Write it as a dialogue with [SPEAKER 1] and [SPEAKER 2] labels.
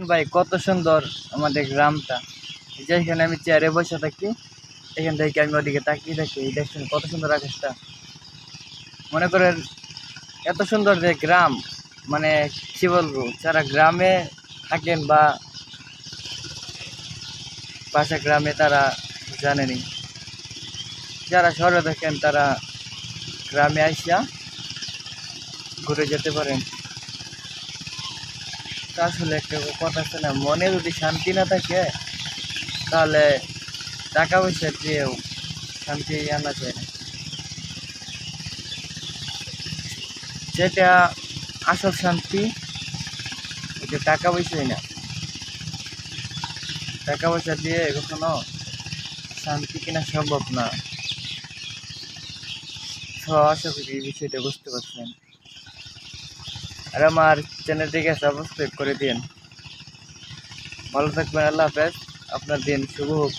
[SPEAKER 1] ভাই কত সুন্দর আমাদের গ্রামটা। যেখানে আমি চেয়ারে বসে থাকি, এখান থেকে আমি ওদিকে তাকিয়ে থাকি, দেখছেন কত সুন্দর আকাশটা। মনে করেন এত সুন্দর যে গ্রাম, মানে কি বলবো, যারা গ্রামে থাকেন বা পাশে গ্রামে তারা জানেনি, যারা শহরে থাকেন তারা গ্রামে আইসা ঘুরে যেতে পারেন। তা আসলে একটা কথা আছে না, মনে যদি শান্তি না থাকে তাহলে টাকা পয়সা দিয়েও শান্তি আনা যায় না। যেটা আসল শান্তি এটা টাকা পয়সাই না। টাকা পয়সা দিয়ে কখনো শান্তি কেনা সম্ভব না। তো আশা করি এই বিষয়টা বুঝতে পারছেন। আর আমার চ্যানেলটিকে সাবস্ক্রাইব করে দিন। ভালো থাকবেন, আল্লাহ হাফেজ। আপনার দিন শুভ হোক।